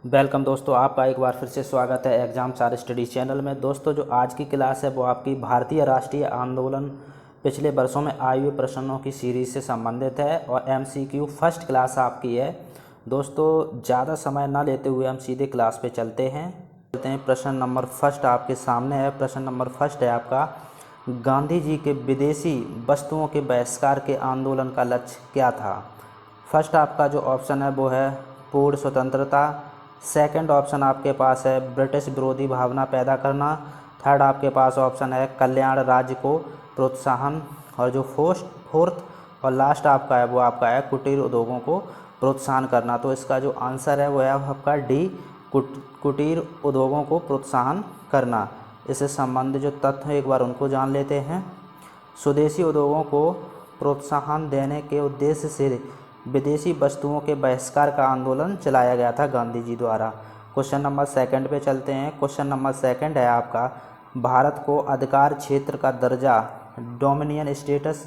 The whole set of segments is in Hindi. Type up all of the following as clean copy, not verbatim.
वेलकम दोस्तों, आपका एक बार फिर से स्वागत है एग्जाम सार स्टडी चैनल में। दोस्तों, जो आज की क्लास है वो आपकी भारतीय राष्ट्रीय आंदोलन पिछले वर्षों में आए हुए प्रश्नों की सीरीज से संबंधित है और एमसीक्यू फर्स्ट क्लास आपकी है। दोस्तों, ज़्यादा समय ना लेते हुए हम सीधे क्लास पे चलते हैं। प्रश्न नंबर फर्स्ट आपके सामने है। प्रश्न नंबर फर्स्ट है आपका, गांधी जी के विदेशी वस्तुओं के बहिष्कार के आंदोलन का लक्ष्य क्या था। फर्स्ट आपका जो ऑप्शन है वो है पूर्ण स्वतंत्रता। सेकंड ऑप्शन आपके पास है ब्रिटिश विरोधी भावना पैदा करना। थर्ड आपके पास ऑप्शन है कल्याण राज्य को प्रोत्साहन। और जो फोर्थ और लास्ट आपका है वो आपका है कुटीर उद्योगों को प्रोत्साहन करना। तो इसका जो आंसर है वो है आपका डी, कुटीर उद्योगों को प्रोत्साहन करना। इससे संबंधित जो तथ्य एक बार उनको जान लेते हैं। स्वदेशी उद्योगों को प्रोत्साहन देने के उद्देश्य से विदेशी वस्तुओं के बहिष्कार का आंदोलन चलाया गया था गांधी जी द्वारा। क्वेश्चन नंबर सेकंड पे चलते हैं। क्वेश्चन नंबर सेकंड है आपका, भारत को अधिकार क्षेत्र का दर्जा डोमिनियन स्टेटस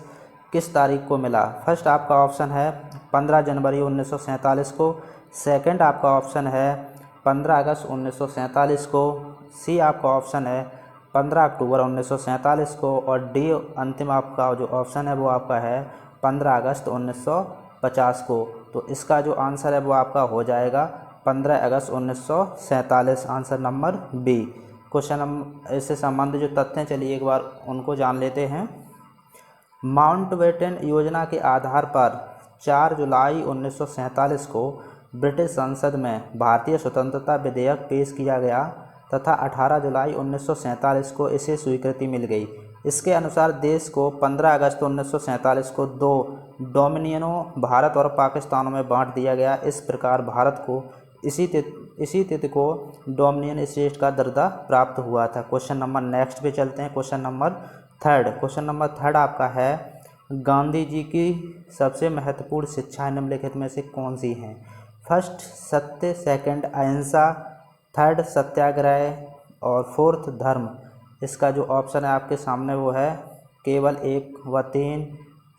किस तारीख को मिला। फर्स्ट आपका ऑप्शन है 15 जनवरी 1947 को। सेकंड आपका ऑप्शन है 15 अगस्त 1947 को। सी आपका ऑप्शन है 15 अक्टूबर 1947 को। और डी अंतिम आपका जो ऑप्शन है वो आपका है 15 अगस्त 1950 को। तो इसका जो आंसर है वो आपका हो जाएगा 15 अगस्त 1947, answer number B. Question number इससे संबंधित जो तथ्य हैं चलिए एक बार उनको जान लेते हैं। माउंटबेटन योजना के आधार पर 4 जुलाई 1947 को ब्रिटिश संसद में भारतीय स्वतंत्रता विधेयक पेश किया गया तथा 18 जुलाई 1947 को इसे स्वीकृति मिल गई। इसके अनुसार देश को 15 अगस्त 1947 को 2 डोमिनियनों भारत और पाकिस्तानों में बांट दिया गया। इस प्रकार भारत को इसी तिथि को डोमिनियन स्टेट का दर्जा प्राप्त हुआ था। क्वेश्चन नंबर नेक्स्ट पे चलते हैं। Question number third. Question number third आपका है, गांधी जी की सबसे महत्वपूर्ण शिक्षाएं निम्नलिखित में से कौन सी हैं। फर्स्ट सत्य, सेकंड अहिंसा, थर्ड सत्याग्रह और फोर्थ धर्म। इसका जो ऑप्शन है आपके सामने वो है केवल 1 व 3।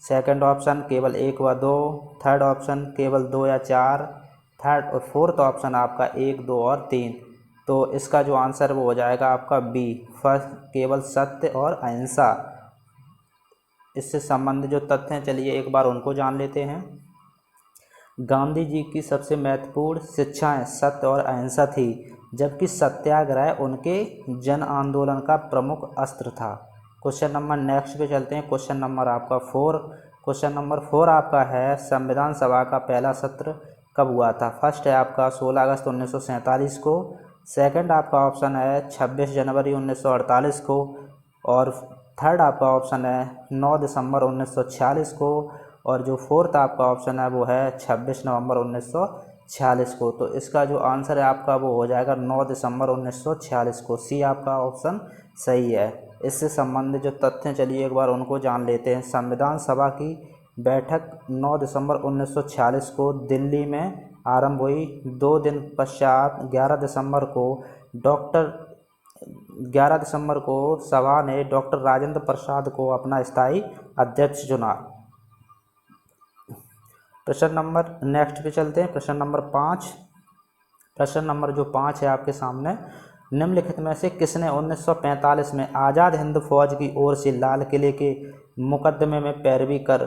सेकंड ऑप्शन केवल 1 व 2। थर्ड ऑप्शन केवल 2 या 4। थर्ड और फोर्थ ऑप्शन आपका 1, 2 और 3। तो इसका जो आंसर वो हो जाएगा आपका बी, फर्स्ट केवल सत्य और अहिंसा। इससे संबंधित जो तथ्य हैं चलिए एक बार उनको जान लेते हैं। गांधी जी की सबसे महत्वपूर्ण शिक्षाएं सत्य और अहिंसा थी, जबकि सत्याग्रह उनके जन आंदोलन का प्रमुख अस्त्र था। क्वेश्चन नंबर नेक्स्ट पे चलते हैं। क्वेश्चन नंबर आपका 4। क्वेश्चन नंबर 4 आपका है, संविधान सभा का पहला सत्र कब हुआ था। फर्स्ट है आपका 16 अगस्त 1947 को। सेकंड आपका ऑप्शन है 26 जनवरी 1948 को। और थर्ड आपका ऑप्शन है 9 दिसंबर 1946 को। और जो फोर्थ आपका ऑप्शन है वो है 26 नवंबर 1946 को। तो इसका जो आंसर है आपका वो हो जाएगा 9 दिसंबर 1946 को। सी आपका ऑप्शन सही है। इससे संबंधित जो तथ्य हैं चलिए एक बार उनको जान लेते हैं। संविधान सभा की बैठक 9 दिसंबर 1946 को दिल्ली में आरंभ हुई। 2 दिन पश्चात 11 दिसंबर को सभा ने डॉक्टर राजेंद्र प्रसाद को अपना स्थायी अध्यक्ष चुना। प्रश्न नंबर नेक्स्ट पे चलते हैं। प्रश्न नंबर 5। प्रश्न नंबर जो 5 है आपके सामने, निम्नलिखित में से किसने 1945 में आज़ाद हिंद फौज की ओर से लाल किले के मुकदमे में पैरवी कर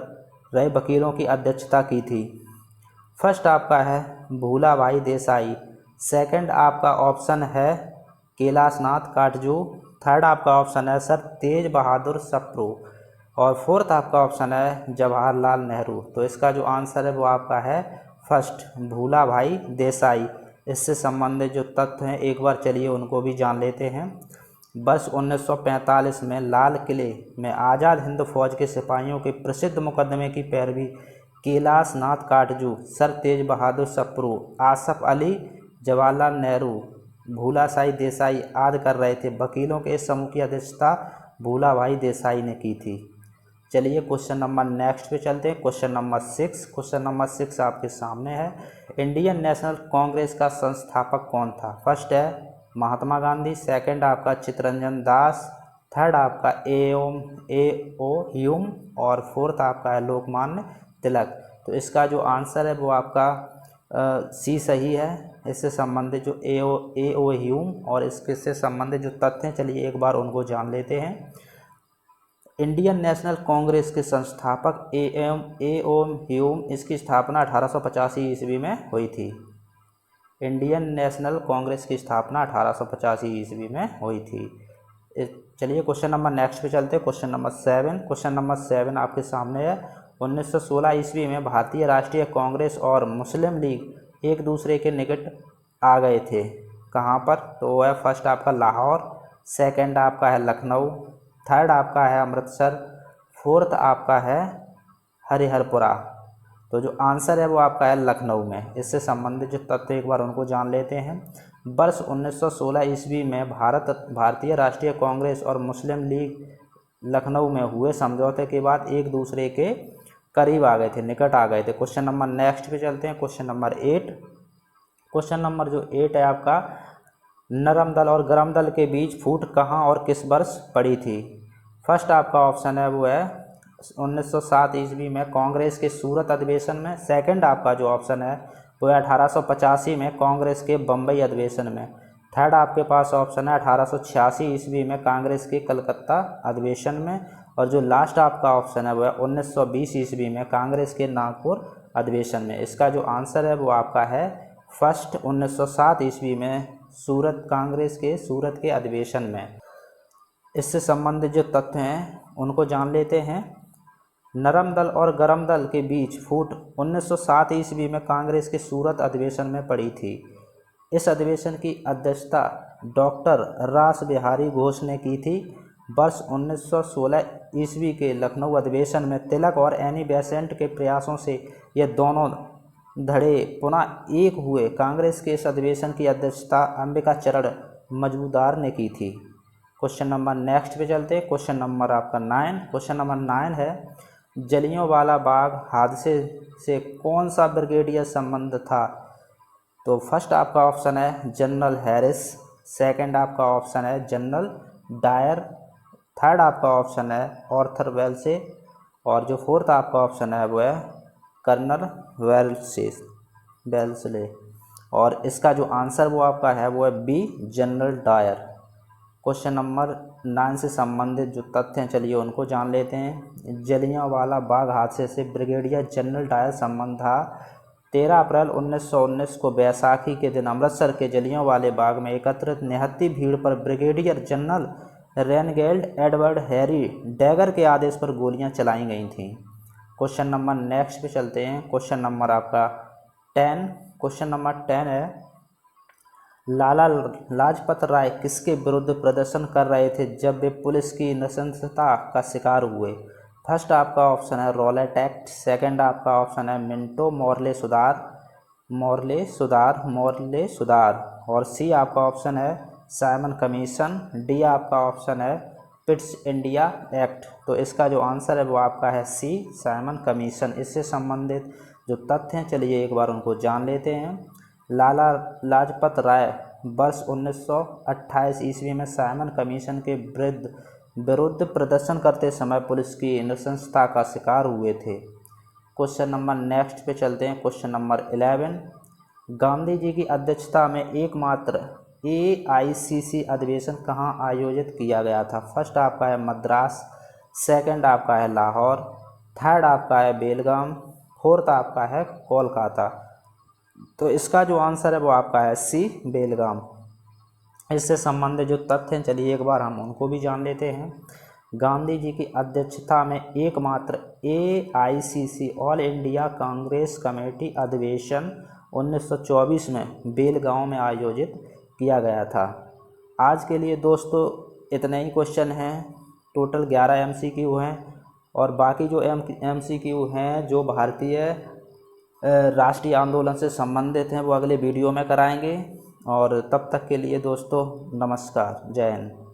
रहे वकीलों की अध्यक्षता की थी। फर्स्ट आपका है भूला भाई देसाई। सेकंड आपका ऑप्शन है कैलाशनाथ काटजू। थर्ड आपका ऑप्शन है सर तेज बहादुर सप्रू। और फोर्थ आपका ऑप्शन है जवाहरलाल नेहरू। तो इसका जो आंसर है वो आपका है फर्स्ट भूला भाई देसाई। इससे संबंधित जो तथ्य हैं एक बार चलिए उनको भी जान लेते हैं। वर्ष 1945 में लाल किले में आज़ाद हिंद फौज के सिपाहियों के प्रसिद्ध मुकदमे की पैरवी कैलाशनाथ काटजू, सर तेज बहादुर सप्रू, आसफ अली, जवाहरलाल नेहरू, भूला साई देसाई आदि कर रहे थे। वकीलों के इस समूह की अध्यक्षता भूला भाई देसाई ने की थी। चलिए क्वेश्चन नंबर नेक्स्ट पे चलते हैं। Question number 6। क्वेश्चन नंबर 6 आपके सामने है, इंडियन नेशनल कांग्रेस का संस्थापक कौन था। फर्स्ट है महात्मा गांधी। सेकंड आपका चित्तरंजन दास। थर्ड आपका ए.ओ. ह्यूम। और फोर्थ आपका है लोकमान्य तिलक। तो इसका जो आंसर है वो आपका सी सही है। इससे संबंधित जो ए ओ ह्यूम और इसके संबंधित जो तथ्य हैं, चलिए एक बार उनको जान लेते हैं। इंडियन नेशनल कांग्रेस के संस्थापक ए ओ ह्यूम, इसकी स्थापना 1885 ईस्वी में हुई थी। इंडियन नेशनल कांग्रेस की स्थापना 1885 ईस्वी में हुई थी। चलिए क्वेश्चन नंबर नेक्स्ट पे चलते हैं। Question number 7। क्वेश्चन नंबर 7 आपके सामने है। 1916 ईस्वी में भारतीय राष्ट्रीय कांग्रेस और मुस्लिम लीग एक दूसरे के निकट आ गए थे। कहाँ पर? तो वो है फर्स्ट आपका लाहौर, सेकंड आपका है लखनऊ, थर्ड आपका है अमृतसर, फोर्थ आपका है हरिहरपुरा। तो जो आंसर है वो आपका है लखनऊ में। इससे संबंधित जो तथ्य एक बार उनको जान लेते हैं। वर्ष 1916 ईस्वी में भारतीय राष्ट्रीय कांग्रेस और मुस्लिम लीग लखनऊ में हुए समझौते के बाद एक दूसरे के करीब आ गए थे, निकट आ गए थे। क्वेश्चन नंबर नेक्स्ट पे चलते हैं। Question number 8। क्वेश्चन नंबर जो 8 है आपका, नरम दल और गरम दल के बीच फूट कहाँ और किस वर्ष पड़ी थी? फर्स्ट आपका ऑप्शन है वो है 1907 ईस्वी में कांग्रेस के सूरत अधिवेशन में। सेकंड आपका जो ऑप्शन है वो है 1885 में कांग्रेस के बम्बई अधिवेशन में। थर्ड आपके पास ऑप्शन है 1886 ईस्वी में कांग्रेस के कलकत्ता अधिवेशन में। और जो लास्ट आपका ऑप्शन है वो है 1920 ईस्वी में कांग्रेस के नागपुर अधिवेशन में। इसका जो आंसर है वो आपका है फर्स्ट 1907 ईस्वी में कांग्रेस के सूरत के अधिवेशन में। इससे संबंधित जो तथ्य हैं उनको जान लेते हैं। नरम दल और गरम दल के बीच फूट 1907 ईस्वी में कांग्रेस के सूरत अधिवेशन में पड़ी थी। इस अधिवेशन की अध्यक्षता डॉक्टर रास बिहारी घोष ने की थी। वर्ष 1916 ईस्वी के लखनऊ अधिवेशन में तिलक और एनी बेसेंट के प्रयासों से ये दोनों धड़े पुनः एक हुए। कांग्रेस के इस अधिवेशन की अध्यक्षता अंबिका चरण मजूमदार ने की थी। क्वेश्चन नंबर नेक्स्ट पे चलते हैं। क्वेश्चन नंबर आपका 9। क्वेश्चन नंबर 9 है, जलियांवाला बाग हादसे से कौन सा ब्रिगेडियर संबंध था? तो फर्स्ट आपका ऑप्शन है जनरल हैरिस, सेकंड आपका ऑप्शन है जनरल डायर, थर्ड आपका ऑप्शन है आर्थर वेल्से और जो फोर्थ आपका ऑप्शन है वो है कर्नल वेल्सले। और इसका जो आंसर वो आपका है वो है B General Dyer. Question number 9 से संबंधित जो तथ्य हैं चलिए उनको जान लेते हैं। जलियांवाला बाग हादसे से ब्रिगेडियर जनरल डायर संबंध था। 13 अप्रैल 1919 को बैसाखी के दिन अमृतसर के जलियांवाले बाग में एकत्रित निहत्थी भीड़ पर brigadier general Reginald Edward Harry डैगर के आदेश पर गोलियां चलाई गई थीं। क्वेश्चन नंबर नेक्स्ट पे चलते हैं। क्वेश्चन नंबर आपका 10। क्वेश्चन नंबर 10 है, लाला लाजपत राय किसके विरुद्ध प्रदर्शन कर रहे थे जब वे पुलिस की नृशंसता का शिकार हुए? फर्स्ट आपका ऑप्शन है रॉलेट एक्ट, सेकंड आपका ऑप्शन है मिंटो मॉर्ले सुधार और सी आपका ऑप्शन है साइमन कमीशन, डी आपका ऑप्शन है पिट्स इंडिया एक्ट। तो इसका जो आंसर है वो आपका है सी साइमन कमीशन। इससे संबंधित जो तथ्य हैं चलिए एक बार उनको जान लेते हैं। लाला लाजपत राय वर्ष 1928 ईस्वी में साइमन कमीशन के विरुद्ध प्रदर्शन करते समय पुलिस की नृशंसता का शिकार हुए थे। क्वेश्चन नंबर नेक्स्ट पे चलते हैं। क्वेश्चन नंबर 11, गांधी जी की अध्यक्षता में एकमात्र AICC अधिवेशन कहाँ आयोजित किया गया था? फर्स्ट आपका है मद्रास, सेकंड आपका है लाहौर, थर्ड आपका है बेलगाम, फोर्थ आपका है कोलकाता। तो इसका जो आंसर है वो आपका है सी बेलगाम। इससे संबंधित जो तथ्य हैं चलिए एक बार हम उनको भी जान लेते हैं। गांधी जी की अध्यक्षता में एकमात्र AICC all India Congress committee अधिवेशन 1924 में बेलगांव में आयोजित किया गया था। आज के लिए दोस्तों इतने ही क्वेश्चन हैं। टोटल 11 MCQ हैं और बाकी जो MCQ हैं जो भारतीय राष्ट्रीय आंदोलन से संबंधित हैं वो अगले वीडियो में कराएंगे। और तब तक के लिए दोस्तों नमस्कार, जय हिंद।